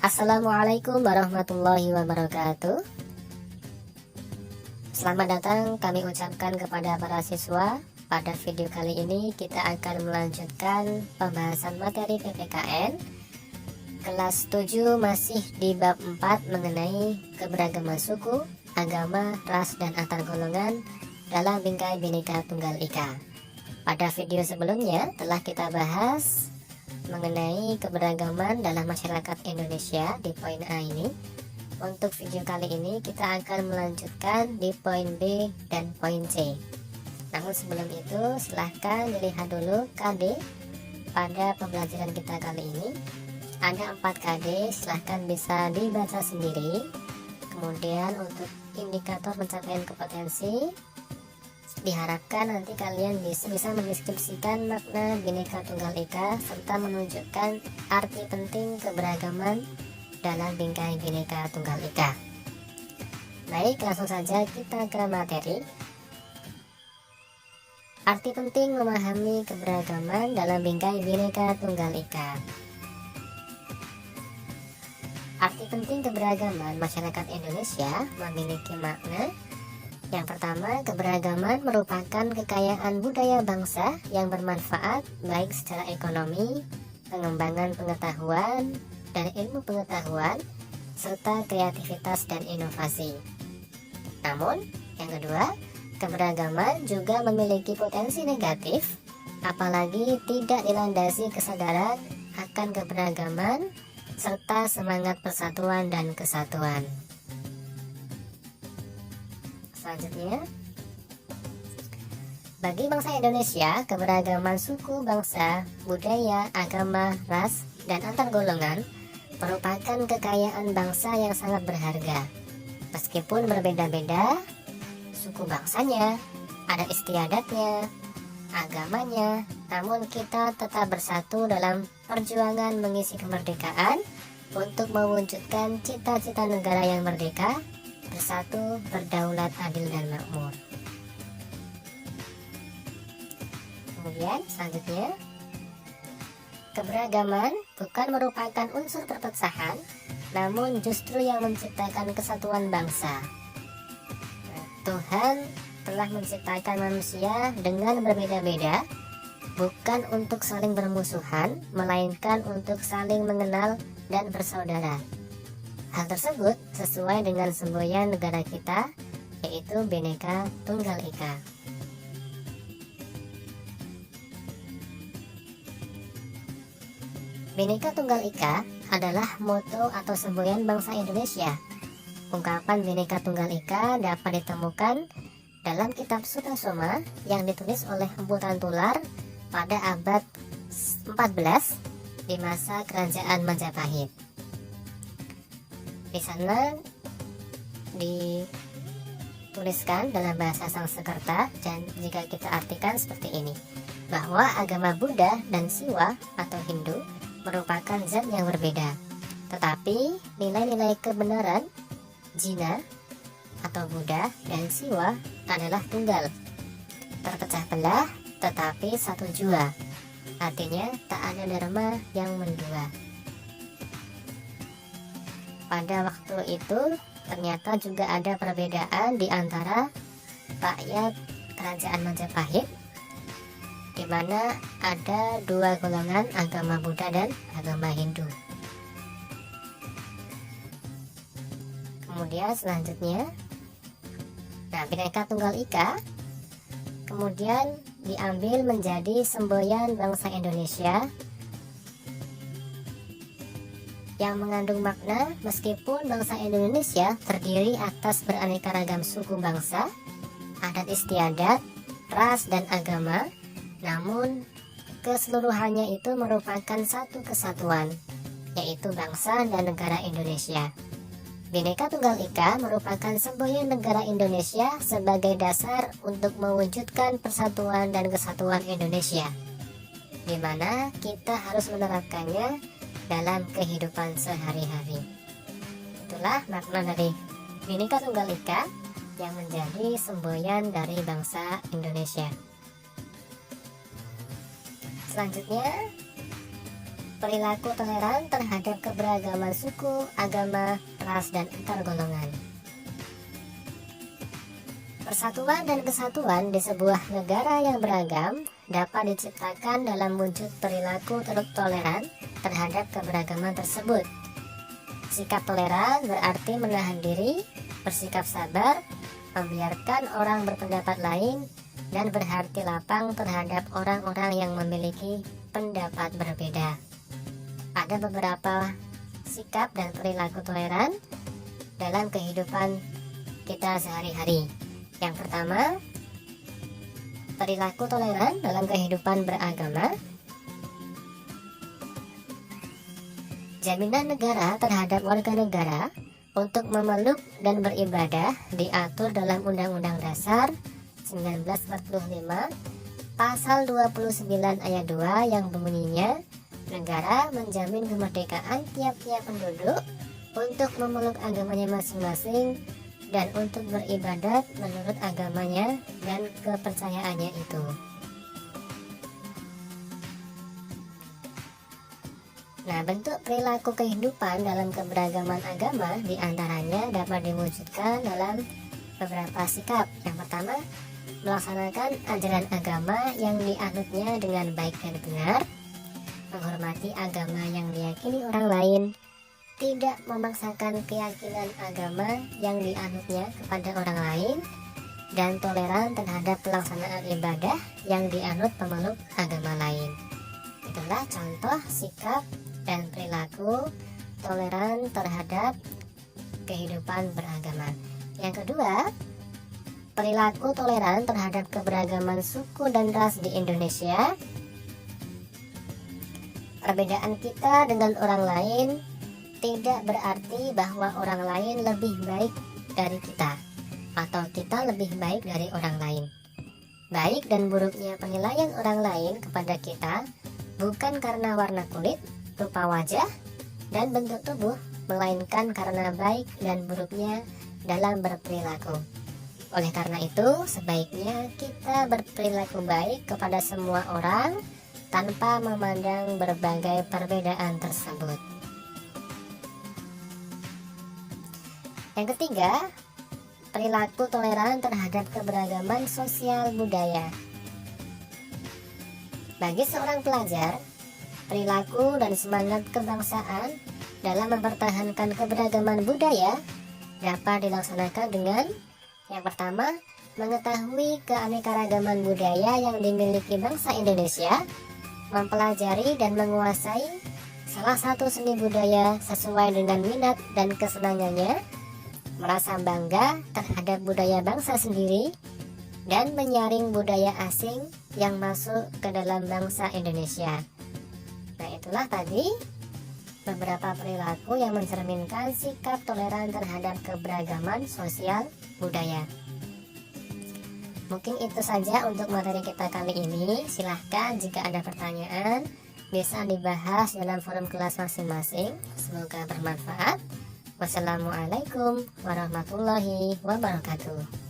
Assalamualaikum warahmatullahi wabarakatuh. Selamat datang kami ucapkan kepada para siswa. Pada video kali ini kita akan melanjutkan pembahasan materi PPKN kelas 7 masih di bab 4 mengenai keberagaman suku, agama, ras, dan antar golongan dalam bingkai Bhinneka Tunggal Ika. Pada video sebelumnya telah kita bahas mengenai keberagaman dalam masyarakat Indonesia di poin A ini. Untuk video kali ini kita akan melanjutkan di poin B dan poin C. Namun sebelum itu silahkan dilihat dulu KD pada pembelajaran kita kali ini. Ada 4 KD, silahkan bisa dibaca sendiri. Kemudian untuk indikator pencapaian kompetensi, diharapkan nanti kalian bisa mendeskripsikan makna Bhinneka Tunggal Ika serta menunjukkan arti penting keberagaman dalam bingkai Bhinneka Tunggal Ika. Baik, langsung saja kita ke materi. Arti penting memahami keberagaman dalam bingkai Bhinneka Tunggal Ika. Arti penting keberagaman masyarakat Indonesia memiliki makna. Yang pertama, keberagaman merupakan kekayaan budaya bangsa yang bermanfaat baik secara ekonomi, pengembangan pengetahuan dan ilmu pengetahuan, serta kreativitas dan inovasi. Namun, yang kedua, keberagaman juga memiliki potensi negatif, apalagi tidak dilandasi kesadaran akan keberagaman serta semangat persatuan dan kesatuan. Selanjutnya, bagi bangsa Indonesia, keberagaman suku, bangsa, budaya, agama, ras, dan antar golongan merupakan kekayaan bangsa yang sangat berharga. Meskipun berbeda-beda suku bangsanya, adat istiadatnya, agamanya, namun kita tetap bersatu dalam perjuangan mengisi kemerdekaan untuk mewujudkan cita-cita negara yang merdeka, bersatu, berdaulat, adil, dan makmur. Kemudian selanjutnya, keberagaman bukan merupakan unsur perpecahan, namun justru yang menciptakan kesatuan bangsa. Tuhan telah menciptakan manusia dengan berbeda-beda, bukan untuk saling bermusuhan, melainkan untuk saling mengenal dan bersaudara. Hal tersebut sesuai dengan semboyan negara kita, yaitu Bhinneka Tunggal Ika. Bhinneka Tunggal Ika adalah moto atau semboyan bangsa Indonesia. Ungkapan Bhinneka Tunggal Ika dapat ditemukan dalam kitab Sutta Soma yang ditulis oleh Empu Tantular pada abad 14 di masa kerajaan Majapahit. Di sana dituliskan dalam bahasa Sanskerta, dan jika kita artikan seperti ini, bahwa agama Buddha dan Siwa atau Hindu merupakan zat yang berbeda, tetapi nilai-nilai kebenaran Jina atau Buddha dan Siwa adalah tunggal, terpecah belah tetapi satu jua, artinya tak ada dharma yang mendua. Pada waktu itu ternyata juga ada perbedaan di antara rakyat kerajaan Majapahit, di mana ada 2 golongan, agama Buddha dan agama Hindu. Kemudian selanjutnya, Bhinneka Tunggal Ika kemudian diambil menjadi semboyan bangsa Indonesia yang mengandung makna meskipun bangsa Indonesia terdiri atas beraneka ragam suku bangsa, adat istiadat, ras, dan agama, namun keseluruhannya itu merupakan satu kesatuan, yaitu bangsa dan negara Indonesia. Bhinneka Tunggal Ika merupakan semboyan negara Indonesia sebagai dasar untuk mewujudkan persatuan dan kesatuan Indonesia, di mana kita harus menerapkannya dalam kehidupan sehari-hari. Itulah makna dari Bhinneka Tunggal Ika yang menjadi semboyan dari bangsa Indonesia. Selanjutnya, perilaku toleran terhadap keberagaman suku, agama, ras, dan antar golongan. Persatuan dan kesatuan di sebuah negara yang beragam dapat diciptakan dalam wujud perilaku toleran terhadap keberagaman tersebut. Sikap toleran berarti menahan diri, bersikap sabar, membiarkan orang berpendapat lain, dan berhati lapang terhadap orang-orang yang memiliki pendapat berbeda. Ada beberapa sikap dan perilaku toleran dalam kehidupan kita sehari-hari. Yang pertama, perilaku toleran dalam kehidupan beragama. Jaminan negara terhadap warga negara untuk memeluk dan beribadah diatur dalam Undang-Undang Dasar 1945 Pasal 29 ayat 2 yang bunyinya, negara menjamin kemerdekaan tiap-tiap penduduk untuk memeluk agamanya masing-masing dan untuk beribadat menurut agamanya dan kepercayaannya itu. Nah, bentuk perilaku kehidupan dalam keberagaman agama diantaranya dapat diwujudkan dalam beberapa sikap. Yang pertama, melaksanakan ajaran agama yang dianutnya dengan baik dan benar, menghormati agama yang diyakini orang lain, tidak memaksakan keyakinan agama yang dianutnya kepada orang lain, dan toleran terhadap pelaksanaan ibadah yang dianut pemeluk agama lain. Itulah contoh sikap dan perilaku toleran terhadap kehidupan beragama. Yang kedua, perilaku toleran terhadap keberagaman suku dan ras di Indonesia. Perbedaan kita dengan orang lain tidak berarti bahwa orang lain lebih baik dari kita atau kita lebih baik dari orang lain. Baik dan buruknya penilaian orang lain kepada kita bukan karena warna kulit, rupa wajah, dan bentuk tubuh, melainkan karena baik dan buruknya dalam berperilaku. Oleh karena itu, sebaiknya kita berperilaku baik kepada semua orang tanpa memandang berbagai perbedaan tersebut. Yang ketiga, perilaku toleran terhadap keberagaman sosial budaya. Bagi seorang pelajar, perilaku dan semangat kebangsaan dalam mempertahankan keberagaman budaya dapat dilaksanakan dengan yang pertama, mengetahui keanekaragaman budaya yang dimiliki bangsa Indonesia, mempelajari dan menguasai salah satu seni budaya sesuai dengan minat dan kesenangannya, merasa bangga terhadap budaya bangsa sendiri, dan menyaring budaya asing yang masuk ke dalam bangsa Indonesia. Nah, itulah tadi beberapa perilaku yang mencerminkan sikap toleran terhadap keberagaman sosial budaya. Mungkin itu saja untuk materi kita kali ini. Silahkan jika ada pertanyaan bisa dibahas dalam forum kelas masing-masing. Semoga bermanfaat. Wassalamualaikum warahmatullahi wabarakatuh.